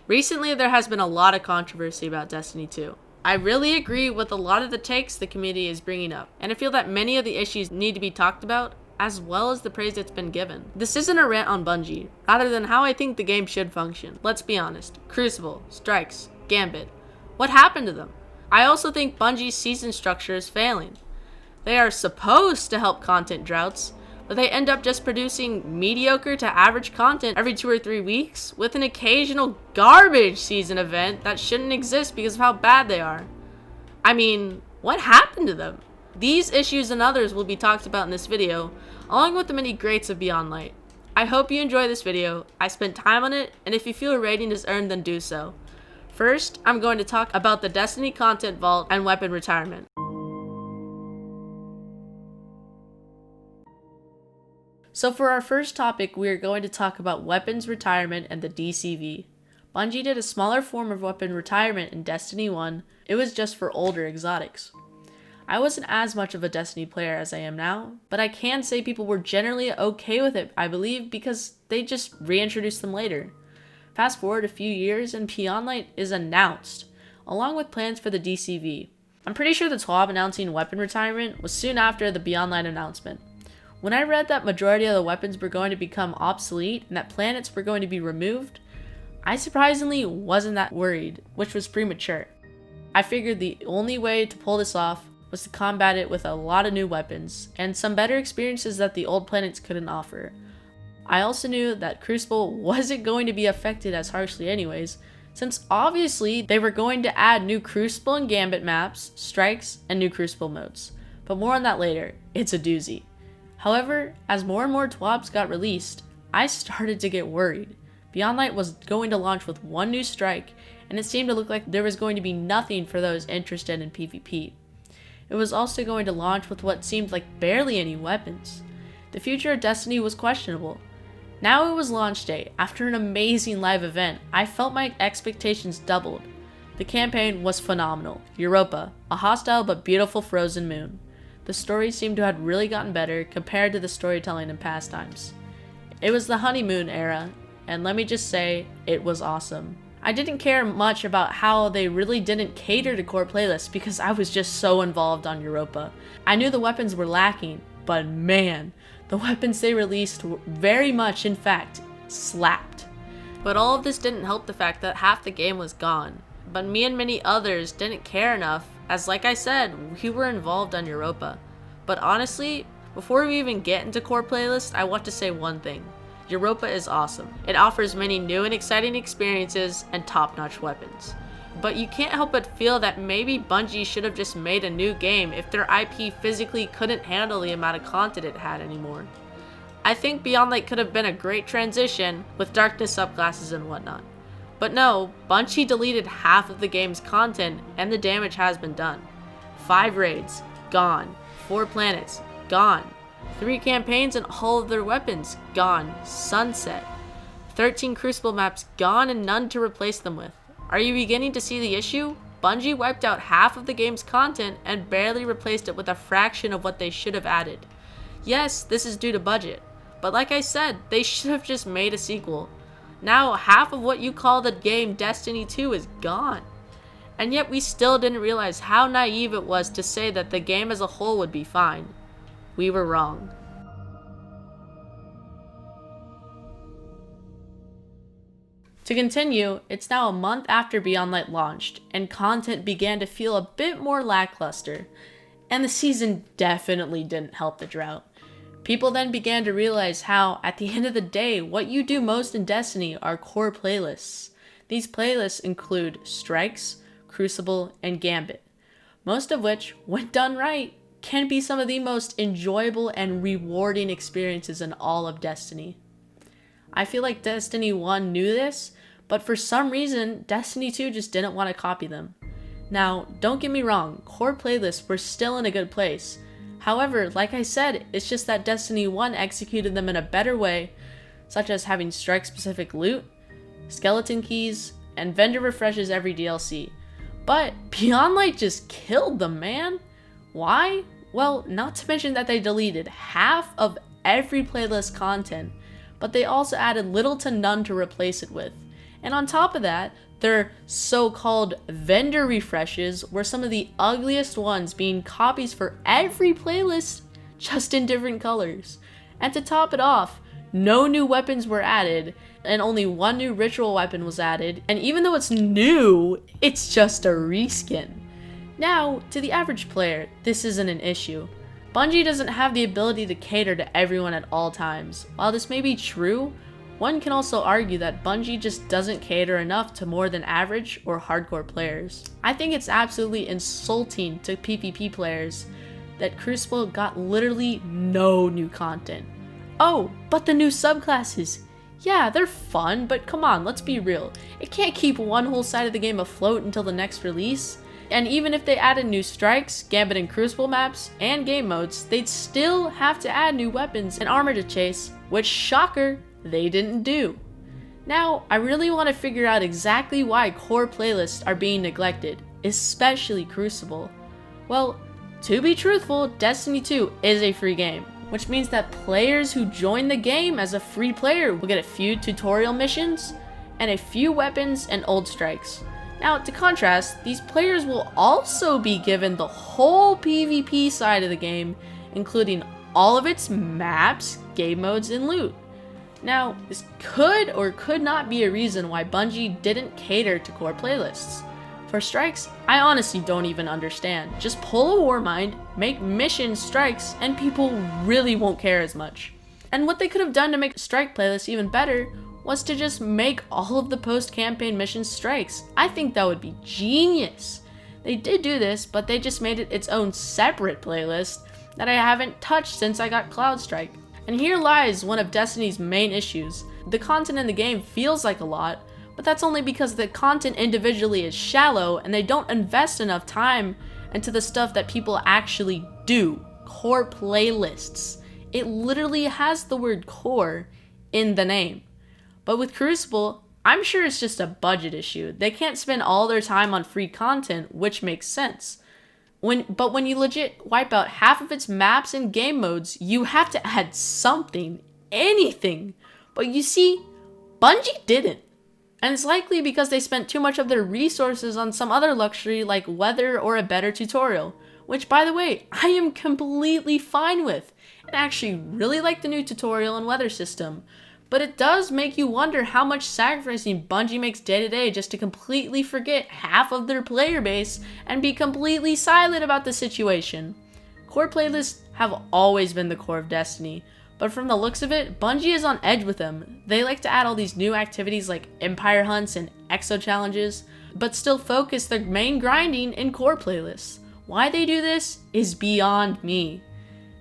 Recently, there has been a lot of controversy about Destiny 2. I really agree with a lot of the takes the community is bringing up, and I feel that many of the issues need to be talked about, as well as the praise it's been given. This isn't a rant on Bungie, rather than how I think the game should function. Let's be honest. Crucible, Strikes, Gambit. What happened to them? I also think Bungie's season structure is failing. They are supposed to help content droughts, but they end up just producing mediocre to average content every 2 or 3 weeks, with an occasional garbage season event that shouldn't exist because of how bad they are. I mean, what happened to them? These issues and others will be talked about in this video, along with the many greats of Beyond Light. I hope you enjoy this video. I spent time on it, and if you feel a rating is earned, then do so. First, I'm going to talk about the Destiny content vault and weapon retirement. So for our first topic, we are going to talk about weapons retirement and the DCV. Bungie did a smaller form of weapon retirement in Destiny 1. It was just for older exotics. I wasn't as much of a Destiny player as I am now, but I can say people were generally okay with it, I believe, because they just reintroduced them later. Fast forward a few years and Beyond Light is announced, along with plans for the DCV. I'm pretty sure the TWAB announcing weapon retirement was soon after the Beyond Light announcement. When I read that majority of the weapons were going to become obsolete and that planets were going to be removed, I surprisingly wasn't that worried, which was premature. I figured the only way to pull this off was to combat it with a lot of new weapons and some better experiences that the old planets couldn't offer. I also knew that Crucible wasn't going to be affected as harshly anyways, since obviously they were going to add new Crucible and Gambit maps, strikes, and new Crucible modes. But more on that later. It's a doozy. However, as more and more TWABs got released, I started to get worried. Beyond Light was going to launch with one new strike, and it seemed to look like there was going to be nothing for those interested in PvP. It was also going to launch with what seemed like barely any weapons. The future of Destiny was questionable. Now it was launch day. After an amazing live event, I felt my expectations doubled. The campaign was phenomenal. Europa, a hostile but beautiful frozen moon. The story seemed to have really gotten better compared to the storytelling in past times. It was the honeymoon era, and let me just say, it was awesome. I didn't care much about how they really didn't cater to core playlists because I was just so involved on Europa. I knew the weapons were lacking, but man, the weapons they released were very much, in fact, slapped. But all of this didn't help the fact that half the game was gone. But me and many others didn't care enough, as like I said, we were involved on Europa. But honestly, before we even get into core playlist, I want to say one thing. Europa is awesome. It offers many new and exciting experiences and top-notch weapons. But you can't help but feel that maybe Bungie should have just made a new game if their IP physically couldn't handle the amount of content it had anymore. I think Beyond Light could have been a great transition with darkness subclasses and whatnot. But no, Bungie deleted half of the game's content and the damage has been done. 5 raids, gone. 4 planets, gone. 3 campaigns and all of their weapons, gone. Sunset. 13 Crucible maps, gone and none to replace them with. Are you beginning to see the issue? Bungie wiped out half of the game's content and barely replaced it with a fraction of what they should have added. Yes, this is due to budget, but like I said, they should have just made a sequel. Now, half of what you call the game Destiny 2 is gone. And yet we still didn't realize how naive it was to say that the game as a whole would be fine. We were wrong. To continue, it's now a month after Beyond Light launched, and content began to feel a bit more lackluster. And the season definitely didn't help the drought. People then began to realize how, at the end of the day, what you do most in Destiny are core playlists. These playlists include Strikes, Crucible, and Gambit, most of which, when done right, can be some of the most enjoyable and rewarding experiences in all of Destiny. I feel like Destiny 1 knew this, but for some reason, Destiny 2 just didn't want to copy them. Now, don't get me wrong, core playlists were still in a good place. However, like I said, it's just that Destiny 1 executed them in a better way, such as having strike-specific loot, skeleton keys, and vendor refreshes every DLC. But Beyond Light just killed them, man! Why? Well, not to mention that they deleted half of every playlist content, but they also added little to none to replace it with. And on top of that, their so-called vendor refreshes were some of the ugliest ones, being copies for every playlist, just in different colors. And to top it off, no new weapons were added, and only one new ritual weapon was added, and even though it's new, it's just a reskin. Now, to the average player, this isn't an issue. Bungie doesn't have the ability to cater to everyone at all times. While this may be true, one can also argue that Bungie just doesn't cater enough to more than average or hardcore players. I think it's absolutely insulting to PvP players that Crucible got literally no new content. Oh, but the new subclasses. Yeah, they're fun, but come on, let's be real. It can't keep one whole side of the game afloat until the next release. And even if they added new strikes, Gambit and Crucible maps, and game modes, they'd still have to add new weapons and armor to chase, which, shocker, they didn't do. Now, I really want to figure out exactly why core playlists are being neglected, especially Crucible. Well, to be truthful, Destiny 2 is a free game, which means that players who join the game as a free player will get a few tutorial missions and a few weapons and old strikes. Now, to contrast, these players will also be given the whole PvP side of the game, including all of its maps, game modes, and loot. Now, this could or could not be a reason why Bungie didn't cater to core playlists. For strikes, I honestly don't even understand. Just pull a Warmind, make mission strikes, and people really won't care as much. And what they could have done to make strike playlists even better was to just make all of the post-campaign missions strikes. I think that would be genius. They did do this, but they just made it its own separate playlist that I haven't touched since I got Cloud Strike. And here lies one of Destiny's main issues. The content in the game feels like a lot, but that's only because the content individually is shallow and they don't invest enough time into the stuff that people actually do. Core playlists. It literally has the word core in the name. But with Crucible, I'm sure it's just a budget issue. They can't spend all their time on free content, which makes sense. But when you legit wipe out half of its maps and game modes, you have to add something, anything. But you see, Bungie didn't. And it's likely because they spent too much of their resources on some other luxury like weather or a better tutorial. Which, by the way, I am completely fine with. And I actually really like the new tutorial and weather system. But it does make you wonder how much sacrificing Bungie makes day to day just to completely forget half of their player base and be completely silent about the situation. Core playlists have always been the core of Destiny, but from the looks of it, Bungie is on edge with them. They like to add all these new activities like Empire Hunts and Exo Challenges, but still focus their main grinding in core playlists. Why they do this is beyond me.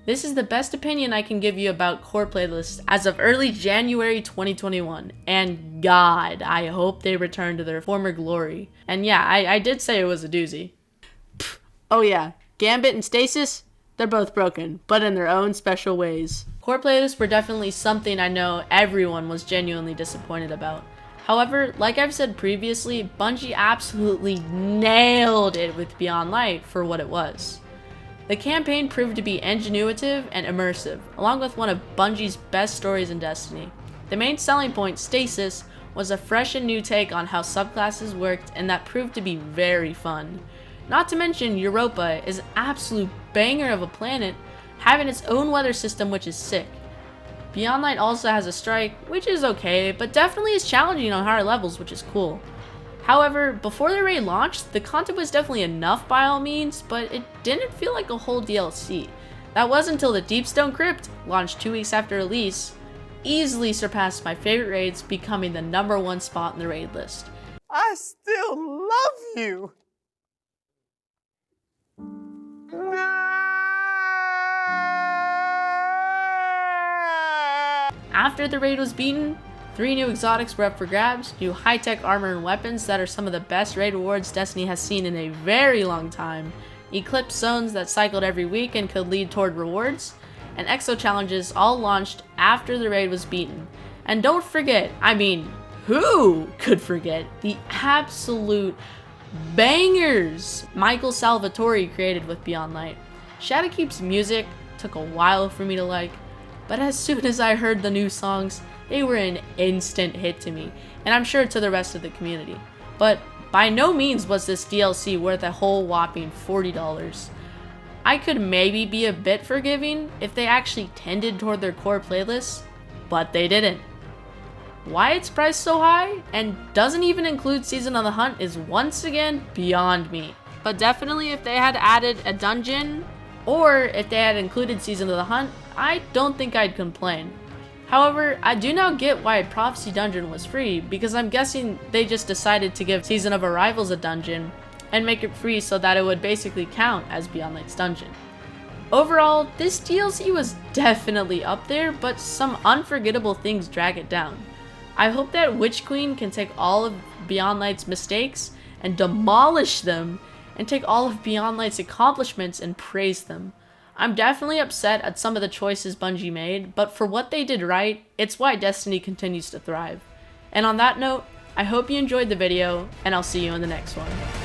This is the best opinion I can give you about core playlists as of early January 2021, and God, I hope they return to their former glory. And yeah, I did say it was a doozy. Oh yeah, Gambit and Stasis, they're both broken, but in their own special ways. Core playlists were definitely something I know everyone was genuinely disappointed about. However, like I've said previously, Bungie absolutely nailed it with Beyond Light for what it was. The campaign proved to be ingenuitive and immersive, along with one of Bungie's best stories in Destiny. The main selling point, Stasis, was a fresh and new take on how subclasses worked, and that proved to be very fun. Not to mention, Europa is an absolute banger of a planet, having its own weather system which is sick. Beyond Light also has a strike, which is okay, but definitely is challenging on higher levels, which is cool. However, before the raid launched, the content was definitely enough by all means, but it didn't feel like a whole DLC. That was until the Deepstone Crypt, launched 2 weeks after release, easily surpassed my favorite raids, becoming the #1 spot in the raid list. I still love you! After the raid was beaten, 3 new exotics were up for grabs, new high-tech armor and weapons that are some of the best raid rewards Destiny has seen in a very long time, Eclipse zones that cycled every week and could lead toward rewards, and Exo challenges all launched after the raid was beaten. And don't forget, I mean, who could forget the absolute bangers Michael Salvatore created with Beyond Light. Shadowkeep's music took a while for me to like, but as soon as I heard the new songs, they were an instant hit to me. and I'm sure to the rest of the community. But by no means was this DLC worth a whole whopping $40. I could maybe be a bit forgiving if they actually tended toward their core playlists, but they didn't. Why it's priced so high and doesn't even include Season of the Hunt is once again beyond me. But definitely if they had added a dungeon, or if they had included Season of the Hunt, I don't think I'd complain. However, I do now get why Prophecy Dungeon was free, because I'm guessing they just decided to give Season of Arrivals a dungeon and make it free so that it would basically count as Beyond Light's dungeon. Overall, this DLC was definitely up there, but some unforgettable things drag it down. I hope that Witch Queen can take all of Beyond Light's mistakes and demolish them, and take all of Beyond Light's accomplishments and praise them. I'm definitely upset at some of the choices Bungie made, but for what they did right, it's why Destiny continues to thrive. And on that note, I hope you enjoyed the video, and I'll see you in the next one.